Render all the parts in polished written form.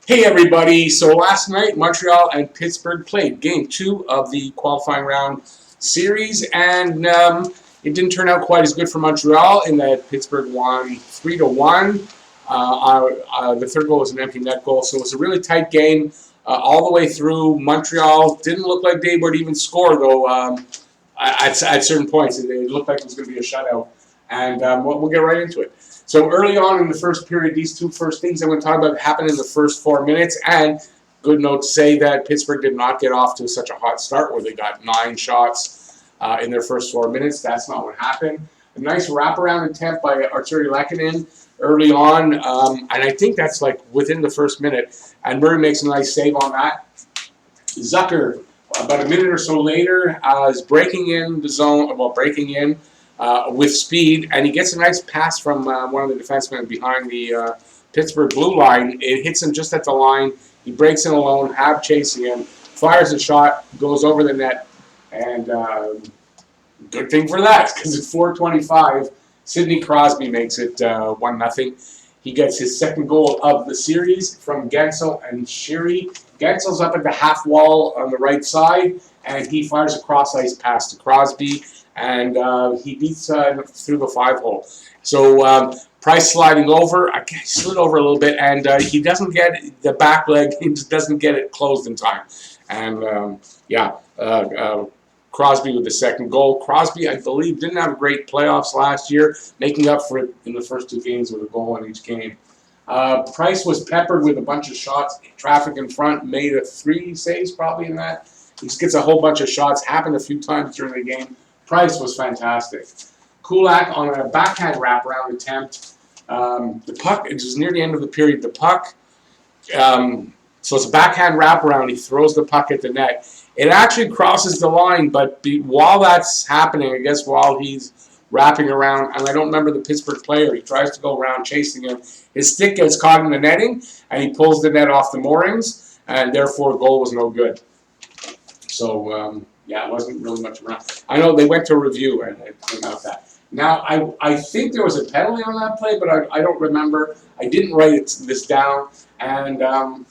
Hey everybody, so last night Montreal and Pittsburgh played game 2 of the qualifying round series, and it didn't turn out quite as good for Montreal in that Pittsburgh won 3-1. The third goal was an empty net goal, so it was a really tight game all the way through. Montreal didn't look like they would even score, though. At certain points, it looked like it was going to be a shutout, and we'll get right into it. So early on in the first period, these two first things I'm going to talk about happened in the first 4 minutes. And good note to say that Pittsburgh did not get off to such a hot start where they got 9 shots in their first 4 minutes. That's not what happened. A nice wraparound attempt by Artturi Lehkonen early on. And I think that's like within the first minute. And Murray makes a nice save on that. Zucker, about a minute or so later, is breaking in the zone, with speed, and he gets a nice pass from one of the defensemen behind the Pittsburgh blue line. It hits him just at the line. He breaks in alone, Hab chasing him, fires a shot, goes over the net, and good thing for that, because at 4:25, Sidney Crosby makes it 1-0. He gets his second goal of the series from Guentzel and Sheary. Guentzel's up at the half wall on the right side, and he fires a cross-ice pass to Crosby, and he beats through the 5-hole. So Price sliding over, he slid over a little bit, and he doesn't get the back leg, he just doesn't get it closed in time. And Crosby with the second goal. Crosby, I believe, didn't have great playoffs last year, making up for it in the first 2 games with a goal in each game. Price was peppered with a bunch of shots. Traffic in front, made 3 saves probably in that. He just gets a whole bunch of shots, happened a few times during the game. Price was fantastic. Kulak on a backhand wraparound attempt. The puck, it was near the end of the period. The puck, so it's a backhand wraparound. He throws the puck at the net. It actually crosses the line, but while that's happening, I guess while he's wrapping around, and I don't remember the Pittsburgh player, he tries to go around chasing him. His stick gets caught in the netting, and he pulls the net off the moorings, and therefore goal was no good. So, it wasn't really much around. I know they went to review, and it came out that. Now, I think there was a penalty on that play, but I don't remember. I didn't write this down, and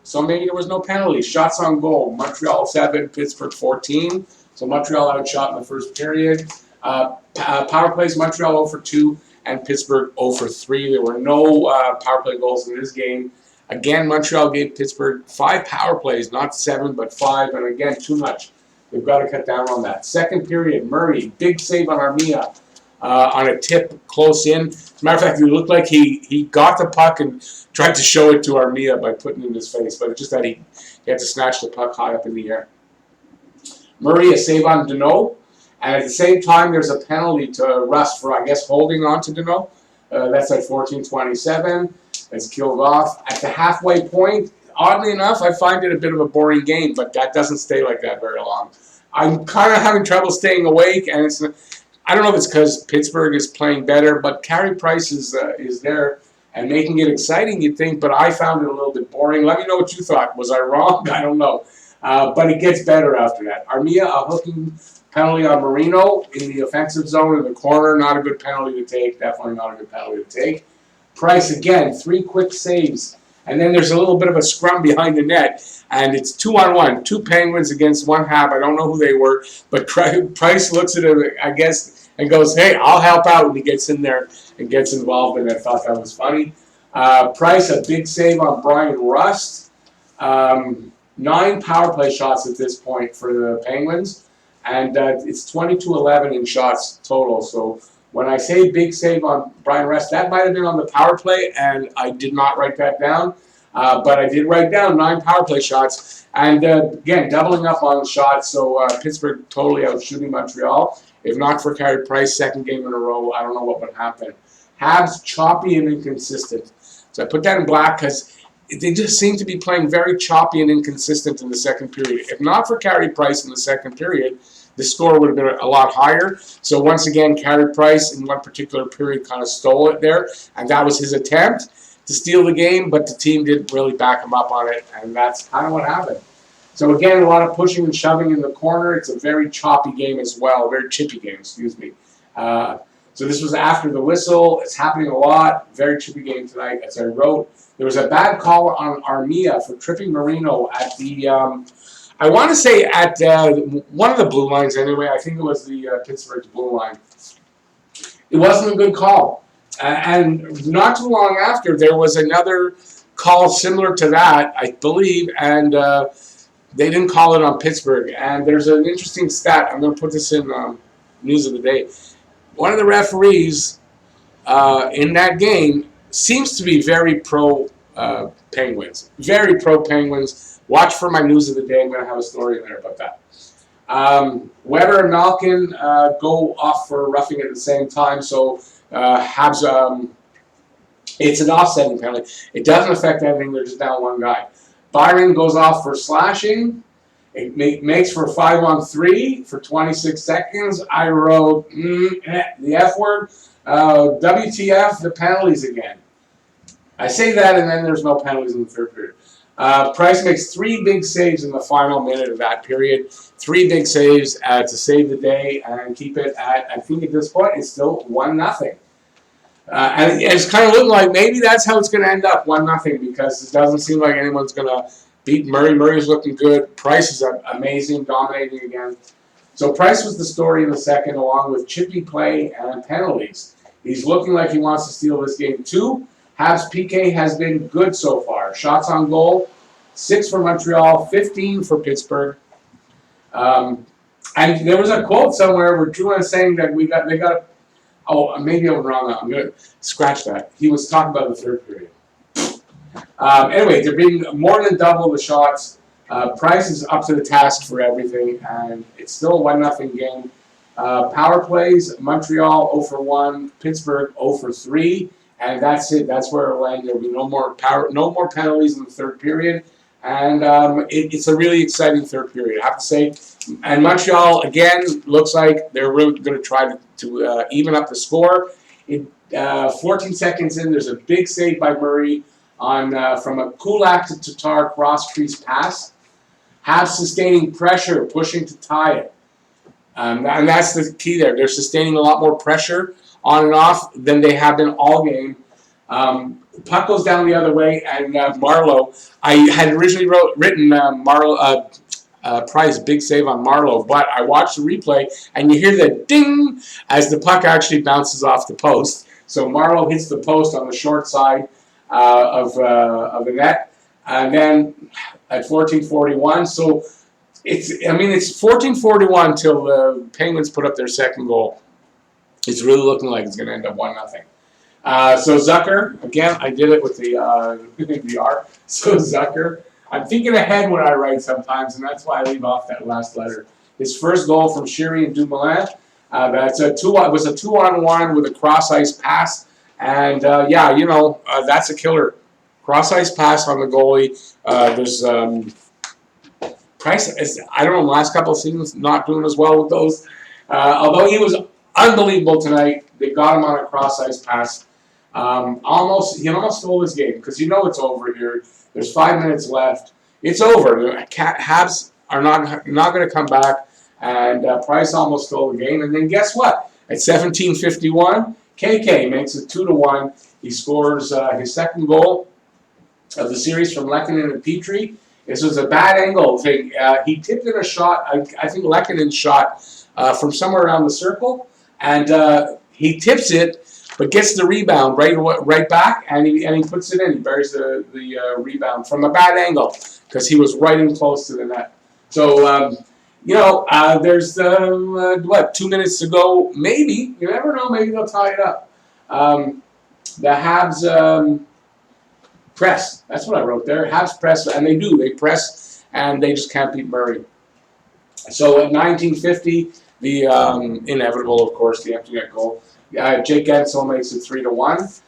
so maybe there was no penalty. Shots on goal, Montreal 7, Pittsburgh 14. So Montreal outshot in the first period. Power plays, Montreal 0 for 2 and Pittsburgh 0 for 3. There were no power play goals in this game. Again, Montreal gave Pittsburgh 5 power plays, not 7, but 5. And again, too much. They've got to cut down on that. Second period, Murray, big save on Armia on a tip close in. As a matter of fact, it looked like he got the puck and tried to show it to Armia by putting it in his face, but it's just that he had to snatch the puck high up in the air. Murray, a save on Danault. And at the same time, there's a penalty to Rust for, I guess, holding on to Danault. That's at 14:27. It's killed off. At the halfway point, oddly enough, I find it a bit of a boring game, but that doesn't stay like that very long. I'm kind of having trouble staying awake, and I don't know if it's because Pittsburgh is playing better, but Carey Price is there and making it exciting, you'd think, but I found it a little bit boring. Let me know what you thought. Was I wrong? I don't know. But it gets better after that. Armia, a hooking penalty on Marino in the offensive zone in the corner. Not a good penalty to take. Definitely not a good penalty to take. Price, again, 3 quick saves. And then there's a little bit of a scrum behind the net. And it's 2-on-1. 2 Penguins against 1 Hab. I don't know who they were. But Price looks at it, I guess, and goes, hey, I'll help out. And he gets in there and gets involved. And I thought that was funny. Price, a big save on Brian Rust. 9 power play shots at this point for the Penguins. And it's 22-11 in shots total. So when I say big save on Brian Rust, that might have been on the power play, and I did not write that down. But I did write down 9 power play shots. And again, doubling up on shots. So Pittsburgh totally out shooting Montreal. If not for Carey Price, second game in a row, I don't know what would happen. Habs choppy and inconsistent. So I put that in black because they just seem to be playing very choppy and inconsistent in the second period. If not for Carey Price in the second period, the score would have been a lot higher. So once again, Carey Price in one particular period kind of stole it there, and that was his attempt to steal the game, but the team didn't really back him up on it, and that's kind of what happened. So again, a lot of pushing and shoving in the corner. It's a very choppy game as well, a very chippy game, excuse me. So this was after the whistle. It's happening a lot. Very trippy game tonight, as I wrote. There was a bad call on Armia for tripping Marino at the, I want to say at one of the blue lines anyway. I think it was the Pittsburgh's blue line. It wasn't a good call. And not too long after, there was another call similar to that, I believe, and they didn't call it on Pittsburgh. And there's an interesting stat. I'm going to put this in News of the Day. One of the referees in that game seems to be very pro Penguins. Very pro Penguins. Watch for my News of the Day. I'm going to have a story in there about that. Weber and Malkin go off for roughing at the same time, so Habs, it's an offsetting penalty. It doesn't affect anything. They're just down one guy. Byron goes off for slashing. It makes for a 5-on-3 for 26 seconds. I wrote the F word. WTF, the penalties again. I say that, and then there's no penalties in the third period. Price makes 3 big saves in the final minute of that period. 3 big saves to save the day and keep it at, I think at this point, it's still 1-0. And it's kind of looking like maybe that's how it's going to end up, 1-0, because it doesn't seem like anyone's going to beat Murray. Murray's looking good. Price is amazing, dominating again. So Price was the story in the second, along with chippy play and penalties. He's looking like he wants to steal this game too. Habs PK has been good so far. Shots on goal, 6 for Montreal, 15 for Pittsburgh. And there was a quote somewhere where Drew was saying that they got. Oh, maybe I'm wrong. I'm going to scratch that. He was talking about the third period. Anyway, they're being more than double the shots. Price is up to the task for everything, and it's still a 1-0 game. Power plays, Montreal 0 for 1, Pittsburgh 0 for 3, and that's it. That's where it'll end. There'll be no more penalties in the third period, and it's a really exciting third period, I have to say. And Montreal, again, looks like they're really going to try to even up the score. 14 seconds in, there's a big save by Murray on from a Kulak to Tatar cross-crease pass. Habs sustaining pressure, pushing to tie it. And that's the key there. They're sustaining a lot more pressure on and off than they have been all game. Puck goes down the other way, and Marleau. I had originally written Marleau. Price, big save on Marleau, but I watched the replay, and you hear the ding as the puck actually bounces off the post. So Marleau hits the post on the short side of the net, and then at 14:41. So it's 14:41 till the Penguins put up their second goal. It's really looking like it's going to end up 1-0. So Zucker, again, I did it with the R. So Zucker. I'm thinking ahead when I write sometimes, and that's why I leave off that last letter. His first goal from Sheary and Dumoulin. Was a 2-on-1 with a cross-ice pass. And, that's a killer. Cross-ice pass on the goalie. There's Price, I don't know, last couple of seasons not doing as well with those. Although he was unbelievable tonight. They got him on a cross-ice pass. He almost stole his game because it's over here. There's 5 minutes left. It's over. Habs are not going to come back, and Price almost stole the game. And then guess what? At 17:51, KK makes it 2-1. He scores his second goal of the series from Lehkonen and Petrie. This was a bad angle thing. He tipped in a shot. I think Lehkonen shot from somewhere around the circle, and he tips it. But gets the rebound right back, and he puts it in. He buries the rebound from a bad angle because he was right in close to the net. So, there's 2 minutes to go. Maybe, you never know, maybe they'll tie it up. The Habs press. That's what I wrote there. Habs press, and they do. They press, and they just can't beat Murray. So at 19:50, the inevitable, of course, the empty net goal. Jake Gensel makes it 3-1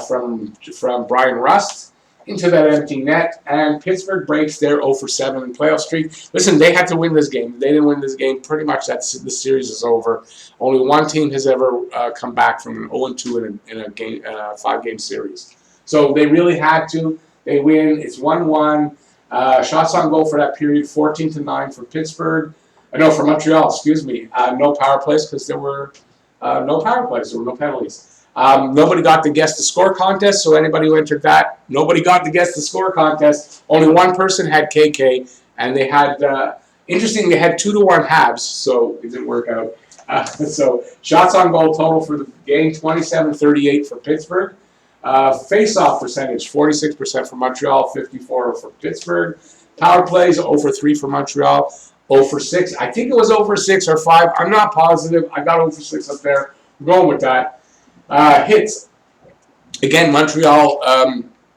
from Brian Rust into that empty net, and Pittsburgh breaks their 0 for 7 playoff streak. Listen, they had to win this game. If they didn't win this game, pretty much the series is over. Only one team has ever come back from an 0-2 in a 5-game series. So they really had to. They win. It's 1-1. Shots on goal for that period, 14-9 for Pittsburgh. No, for Montreal, excuse me. No power plays because there were No power plays. There were no penalties. Nobody got to guess the score contest, so anybody who entered that, nobody got to guess the score contest. Only one person had KK, and they had, interesting, they had 2-to-1 halves, so it didn't work out. So shots on goal total for the game, 27-38 for Pittsburgh. Face-off percentage, 46% for Montreal, 54% for Pittsburgh. Power plays, 0 for 3 for Montreal, 0 for 6. I think it was 0 for 6 or 5. I'm not positive. I got 0 for 6 up there. I'm going with that. Hits. Again, Montreal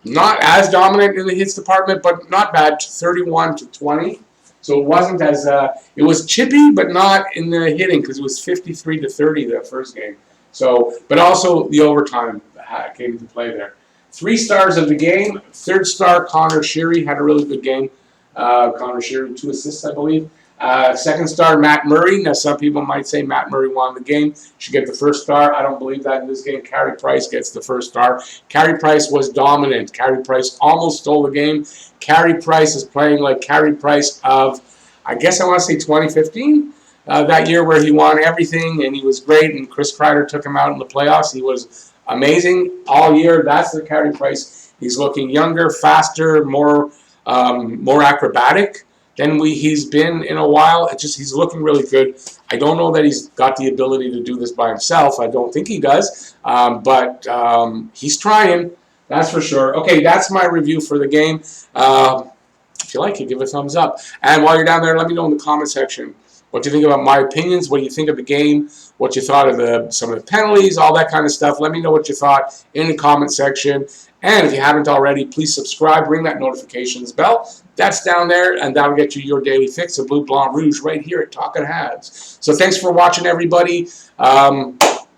not as dominant in the hits department, but not bad, 31-20. So it wasn't as it was chippy, but not in the hitting because it was 53-30 that first game. So, but also the overtime came into play there. 3 stars of the game. 3rd star, Connor Sheary, had a really good game. Connor Sheary, 2 assists, I believe. 2nd star, Matt Murray. Now, some people might say Matt Murray won the game. Should get the 1st star. I don't believe that in this game. Carey Price gets the 1st star. Carey Price was dominant. Carey Price almost stole the game. Carey Price is playing like Carey Price of, I guess I want to say 2015. That year where he won everything and he was great and Chris Kreider took him out in the playoffs. He was amazing all year. That's the Carey Price. He's looking younger, faster, more acrobatic than he's been in a while. He's looking really good. I don't know that he's got the ability to do this by himself. I don't think he does, but he's trying. That's for sure. Okay, that's my review for the game. If you like it, give it a thumbs up. And while you're down there, let me know in the comment section what you think about my opinions, what you think of the game, what you thought of some of the penalties, all that kind of stuff. Let me know what you thought in the comment section. And if you haven't already, please subscribe, ring that notifications bell. That's down there, and that'll get you your daily fix of Bleu Blanc Rouge right here at Talkin' Habs. So thanks for watching, everybody.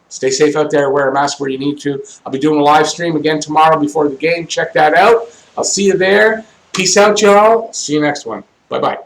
Stay safe out there. Wear a mask where you need to. I'll be doing a live stream again tomorrow before the game. Check that out. I'll see you there. Peace out, y'all. See you next one. Bye-bye.